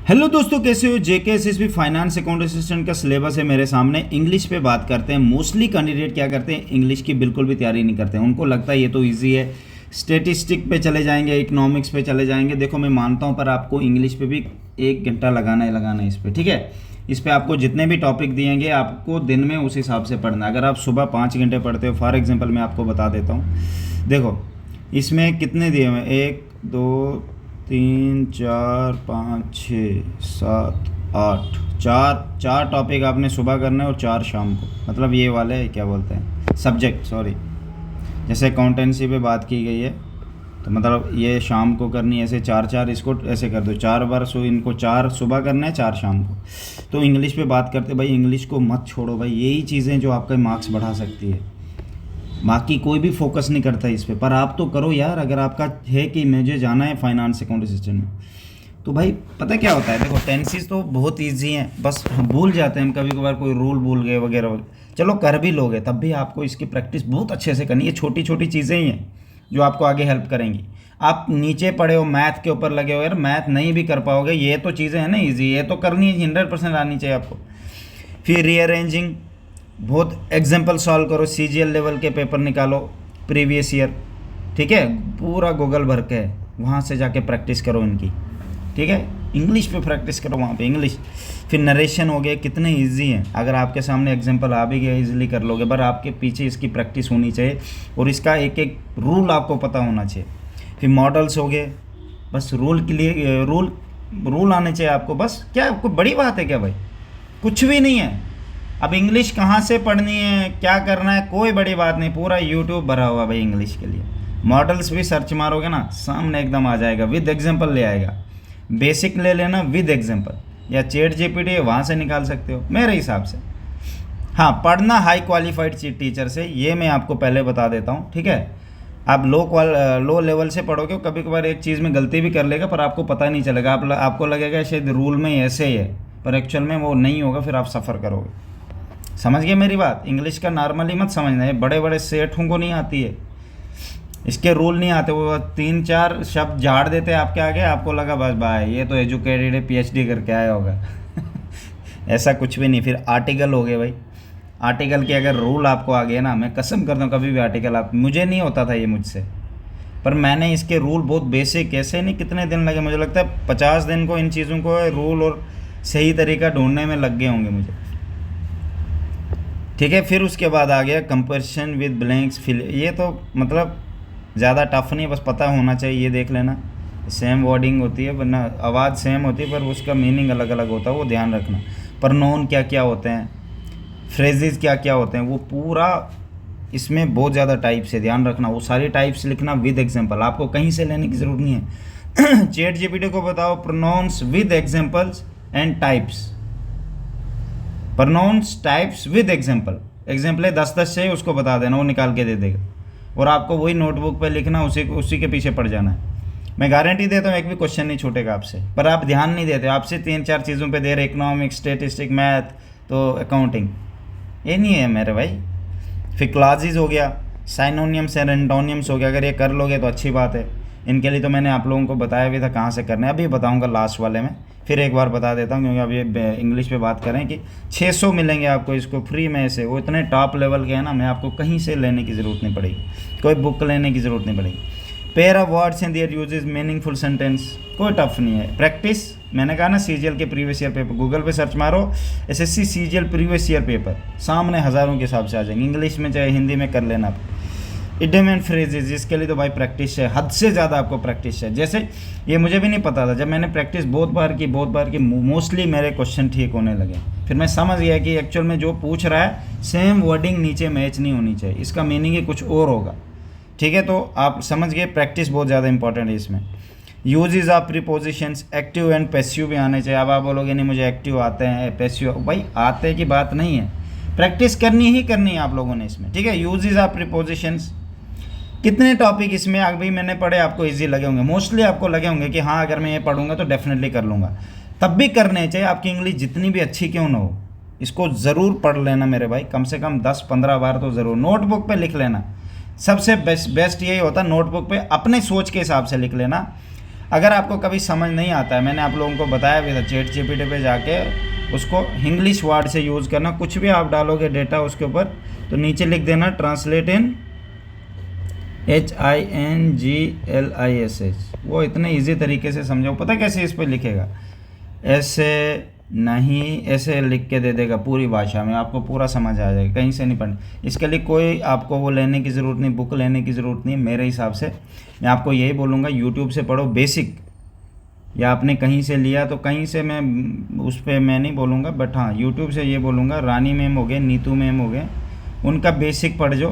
Hello दोस्तों, कैसे हो। JKSSB फाइनेंस अकाउंट असिस्टेंट का सिलेबस है मेरे सामने। इंग्लिश पे बात करते हैं। मोस्टली कैंडिडेट क्या करते हैं, इंग्लिश की बिल्कुल भी तैयारी नहीं करते हैं। उनको लगता है ये तो इजी है, स्टेटिस्टिक पे चले जाएंगे, इकोनॉमिक्स पे चले जाएंगे। देखो मैं मानता हूँ, पर आपको इंग्लिश पे भी 1 घंटा लगाना है इस पर, ठीक है। इस पर आपको जितने भी टॉपिक दिएंगे आपको दिन में उस हिसाब से पढ़ना है। अगर आप सुबह 5 घंटे पढ़ते हो, फॉर एग्जाम्पल मैं आपको बता देता हूँ। देखो इसमें कितने दिए हुए हैं, 1 2 3 4 5 6 7 8, चार टॉपिक आपने सुबह करना है और 4 शाम को। मतलब ये वाले क्या बोलते हैं, सब्जेक्ट, सॉरी। जैसे अकाउंटेंसी पे बात की गई है तो मतलब ये शाम को करनी है, ऐसे 4 4 इसको ऐसे कर दो, 4 बार इनको 4 सुबह करना है, 4 शाम को। तो इंग्लिश पे बात करते भाई, इंग्लिश को मत छोड़ो भाई। यही चीज़ें जो आपका मार्क्स बढ़ा सकती है। बाकी कोई भी फोकस नहीं करता इस पे, पर आप तो करो यार। अगर आपका है कि मुझे जाना है फाइनेंस अकाउंट असिस्टेंट में, तो भाई पता क्या होता है, देखो टेंसेस तो बहुत इजी हैं, बस हम भूल जाते हैं कभी कभार, कोई रूल भूल गए वगैरह वगैरह। चलो कर भी लोगे तब भी आपको इसकी प्रैक्टिस बहुत अच्छे से करनी है। छोटी छोटी चीज़ें ही हैं जो आपको आगे हेल्प करेंगी। आप नीचे पड़े हो, मैथ के ऊपर लगे हो, यार मैथ नहीं भी कर पाओगे, ये तो चीज़ें हैं ना ईजी, ये तो करनी है, 100% आनी चाहिए आपको। फिर रीअरेंजिंग, बहुत एग्जाम्पल सॉल्व करो, CGL लेवल के पेपर निकालो प्रीवियस ईयर, ठीक है। पूरा गूगल भर के है, वहाँ से जाके प्रैक्टिस करो इनकी, ठीक है। इंग्लिश पे प्रैक्टिस करो वहाँ पे, इंग्लिश। फिर नरेशन हो गए, कितने इजी हैं। अगर आपके सामने एग्जाम्पल आ भी गया इजीली कर लोगे, पर आपके पीछे इसकी प्रैक्टिस होनी चाहिए और इसका एक एक रूल आपको पता होना चाहिए। फिर मॉडल्स हो गए, बस रूल के लिए रूल आने चाहिए आपको। बस क्या कोई बड़ी बात है क्या भाई, कुछ भी नहीं है। अब इंग्लिश कहाँ से पढ़नी है, क्या करना है, कोई बड़ी बात नहीं। पूरा यूट्यूब भरा हुआ भाई इंग्लिश के लिए। मॉडल्स भी सर्च मारोगे ना, सामने एकदम आ जाएगा, विद एग्जांपल ले आएगा। बेसिक ले लेना विद एग्जांपल, या ChatGPT है वहाँ से निकाल सकते हो मेरे हिसाब से। हाँ, पढ़ना हाई क्वालिफाइड टीचर से, ये मैं आपको पहले बता देता हूँ, ठीक है। आप लो लेवल से पढ़ोगे, कभी कभार एक चीज़ में गलती भी कर लेगा, पर आपको पता नहीं चलेगा। आपको लगेगा शायद रूल में ऐसे ही है, पर एक्चुअल में वो नहीं होगा, फिर आप सफ़र करोगे। समझ गए मेरी बात। इंग्लिश का नॉर्मली मत समझना है, बड़े बड़े सेठों को नहीं आती है, इसके रूल नहीं आते। वो 3 4 शब्द झाड़ देते हैं आपके आगे, आपको लगा बस भाई ये तो एजुकेटेड है, PhD करके आया होगा। ऐसा कुछ भी नहीं। फिर आर्टिकल हो गए भाई, आर्टिकल के अगर रूल आपको आ गए ना, मैं कसम करता हूँ कभी भी आर्टिकल आप, मुझे नहीं होता था ये मुझसे, पर मैंने इसके रूल बहुत बेसिक, कैसे नहीं कितने दिन लगे, मुझे लगता है 50 दिन को इन चीज़ों को रूल और सही तरीका ढूंढने में लग गए होंगे मुझे, ठीक है। फिर उसके बाद आ गया कंपेरिजन विद ब्लैंक्स फिल। ये तो मतलब ज़्यादा टफ नहीं, बस पता होना चाहिए। ये देख लेना, सेम वर्डिंग होती है, वरना आवाज़ सेम होती है पर उसका मीनिंग अलग अलग होता है, वो ध्यान रखना। प्रोनाउन क्या क्या होते हैं, फ्रेजेस क्या क्या होते हैं, वो पूरा इसमें बहुत ज़्यादा टाइप्स है, ध्यान रखना। वो सारी टाइप्स लिखना विद एग्जाम्पल, आपको कहीं से लेने की ज़रूरत नहीं है। ChatGPT को बताओ pronouns with examples and types, pronouns types with example. Example है 10 से, उसको बता देना, वो निकाल के दे देगा, और आपको वही नोटबुक पे लिखना, उसी के पीछे पड़ जाना है। मैं गारंटी देता हूँ एक भी क्वेश्चन नहीं छूटेगा आपसे, पर आप ध्यान नहीं देते। आपसे 3 4 चीज़ों पे दे रहे, इकोनॉमिक्स, स्टेटिस्टिक, मैथ, तो अकाउंटिंग, ये नहीं है मेरे भाई। फिर क्लासेस हो गया, साइनोनियम्स एंड एंटोनियम्स हो गया। अगर ये कर लोगे तो अच्छी बात है। इनके लिए तो मैंने आप लोगों को बताया भी था कहाँ से करना है, अभी बताऊँगा लास्ट वाले में। फिर एक बार बता देता हूँ, क्योंकि अब ये इंग्लिश पे बात करें कि 600 मिलेंगे आपको इसको फ्री में से। वो इतने टॉप लेवल के हैं ना, मैं आपको कहीं से लेने की ज़रूरत नहीं पड़ेगी, कोई बुक लेने की ज़रूरत नहीं पड़ेगी। Pair of words in their uses meaningful sentence, कोई टफ नहीं है। प्रैक्टिस, मैंने कहा ना, CGL के प्रीवियस ईयर पेपर गूगल पे सर्च मारो, SSC CGL previous year paper, सामने हज़ारों के हिसाब से आ जाएंगे। इंग्लिश में चाहे हिंदी में कर लेना आप। इडियम एंड फ्रेजेस, इसके लिए तो भाई प्रैक्टिस है, हद से ज़्यादा आपको प्रैक्टिस है। जैसे ये मुझे भी नहीं पता था, जब मैंने प्रैक्टिस बहुत बार की, मोस्टली मेरे क्वेश्चन ठीक होने लगे। फिर मैं समझ गया कि एक्चुअल में जो पूछ रहा है सेम वर्डिंग नीचे मैच नहीं होनी चाहिए, इसका मीनिंग ही कुछ और होगा, ठीक है। तो आप समझ गए, प्रैक्टिस बहुत ज़्यादा इंपॉर्टेंट है इसमें। Uses of prepositions, active and passive भी आने चाहिए। अब आप बोलोगे नहीं मुझे एक्टिव आते हैं, पैसिव, भाई आते की बात नहीं है, प्रैक्टिस करनी ही करनी है आप लोगों ने इसमें, ठीक है। यूजेस ऑफ प्रीपोजिशंस, कितने टॉपिक इसमें अभी मैंने पढ़े, आपको इजी लगे होंगे, मोस्टली आपको लगे होंगे कि हाँ अगर मैं ये पढ़ूंगा तो डेफिनेटली कर लूँगा। तब भी करने चाहिए, आपकी इंग्लिश जितनी भी अच्छी क्यों ना हो, इसको ज़रूर पढ़ लेना मेरे भाई, कम से कम 10 15 बार तो ज़रूर। नोटबुक पे लिख लेना, सबसे बेस्ट यही होता है, नोटबुक पे अपने सोच के हिसाब से लिख लेना। अगर आपको कभी समझ नहीं आता है, मैंने आप लोगों को बताया भी था, चैट जीपीटी पे जाके उसको इंग्लिश वर्ड से यूज़ करना। कुछ भी आप डालोगे डेटा उसके ऊपर तो नीचे लिख देना ट्रांसलेट इन HINGLISH। वो इतने इजी तरीके से समझाओ। पता कैसे इस पर लिखेगा, ऐसे नहीं, ऐसे लिख के दे देगा पूरी भाषा में, आपको पूरा समझ आ जाएगा, कहीं से नहीं पढ़ना। इसके लिए कोई आपको वो लेने की ज़रूरत नहीं, बुक लेने की ज़रूरत नहीं। मेरे हिसाब से मैं आपको यही बोलूँगा, यूट्यूब से पढ़ो बेसिक, या आपने कहीं से लिया तो कहीं से, मैं उस पर मैं नहीं बोलूँगा, बट हाँ यूट्यूब से ये बोलूँगा, रानी मैम हो गए, नीतू मैम हो गए, उनका बेसिक पढ़ जो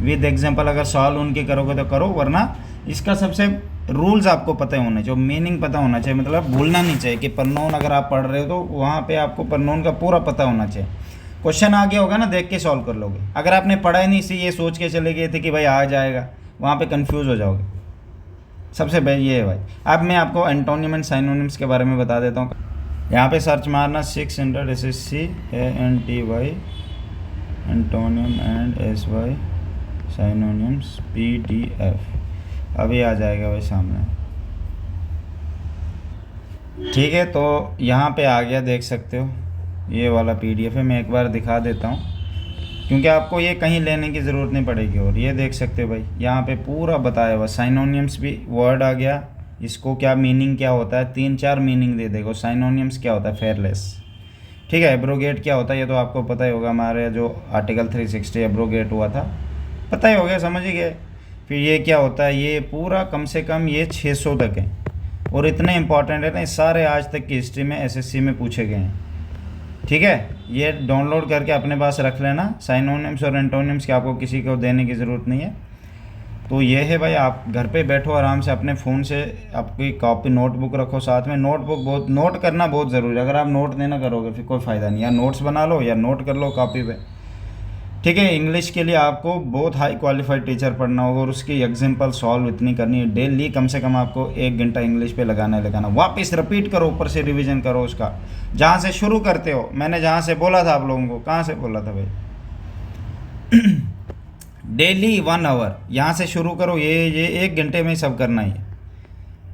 विद एग्जांपल। अगर सॉल्व उनके करोगे तो करो, वरना इसका सबसे रूल्स आपको पता होने चाहिए, मीनिंग पता होना चाहिए, मतलब भूलना नहीं चाहिए कि प्रनोन अगर आप पढ़ रहे हो तो वहाँ पे आपको प्रनोन का पूरा पता होना चाहिए। क्वेश्चन आ गया होगा ना, देख के सॉल्व कर लोगे। अगर आपने पढ़ा ही नहीं, सी ये सोच के चले गए थे कि भाई आ जाएगा, वहाँ पे कंफ्यूज हो जाओगे। सबसे पहले ये है भाई। अब मैं आपको एंटोनिम एंड साइनोनिम्स के बारे में बता देता हूँ। यहाँ पे सर्च मारना 600 SSC ANTY antonym and SY synonyms PDF, अभी आ जाएगा भाई सामने। ठीक है, तो यहाँ पे आ गया, देख सकते हो ये वाला PDF है। मैं एक बार दिखा देता हूँ क्योंकि आपको ये कहीं लेने की ज़रूरत नहीं पड़ेगी। और ये देख सकते हो भाई, यहाँ पे पूरा बताया हुआ, साइनोनिम्स भी वर्ड आ गया, इसको क्या मीनिंग क्या होता है, 3-4 मीनिंग दे देगा। साइनोनिम्स क्या होता है, फेयरलेस, ठीक है। एब्रोगेट क्या होता है, ये तो आपको पता ही होगा, हमारे जो आर्टिकल 360 एब्रोगेट हुआ था, पता ही हो गया, समझ ही गए। फिर ये क्या होता है, ये पूरा कम से कम ये 600 तक है, और इतने इंपॉर्टेंट है ना, सारे आज तक की हिस्ट्री में SSC में पूछे गए हैं। ठीक है, ये डाउनलोड करके अपने पास रख लेना, साइनोनिम्स और एंटोनिम्स की आपको किसी को देने की ज़रूरत नहीं है। तो ये है भाई, आप घर पे बैठो आराम से अपने फ़ोन से, आपकी कॉपी नोटबुक रखो साथ में। नोटबुक बहुत, नोट करना बहुत ज़रूरी है। अगर आप नोट नहीं करोगे फिर कोई फ़ायदा नहीं, या नोट्स बना लो या नोट कर लो कॉपी पे। ठीक है, इंग्लिश के लिए आपको बहुत हाई क्वालिफाइड टीचर पढ़ना होगा, और उसकी एग्जाम्पल सॉल्व इतनी करनी है डेली, कम से कम आपको 1 घंटा इंग्लिश पे लगाना। वापस रिपीट करो, ऊपर से रिवीजन करो उसका, जहाँ से शुरू करते हो। मैंने जहाँ से बोला था आप लोगों को, कहाँ से बोला था भाई डेली 1 आवर यहाँ से शुरू करो। ये 1 घंटे में ही सब करना ही है।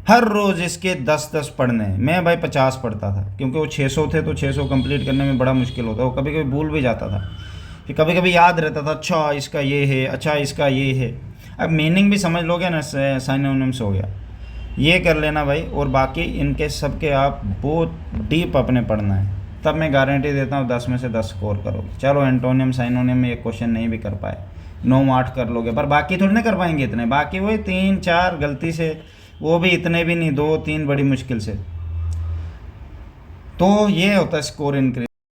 हर रोज़ इसके 10-10 पढ़ने हैं। मैं भाई 50 पढ़ता था, क्योंकि वो 600 थे, तो 600 कंप्लीट करने में बड़ा मुश्किल होता है, वो कभी कभी भूल भी जाता था, फिर कभी कभी याद रहता था, अच्छा इसका ये है, अच्छा इसका ये है। अब मीनिंग भी समझ लोगे ना, साइनोनिम्स हो गया, ये कर लेना भाई। और बाकी इनके सब के आप बहुत डीप अपने पढ़ना है, तब मैं गारंटी देता हूँ 10 में से 10 स्कोर करोगे। चलो एंटोनियम साइनोनियम में एक क्वेश्चन नहीं भी कर पाए, 9-8 कर लोगे, पर बाकी थोड़ी ना कर पाएंगे इतने। बाकी वही 3-4 गलती से, वो भी इतने भी नहीं, 2-3 बड़ी मुश्किल से। तो ये होता है स्कोर इंक्रीज।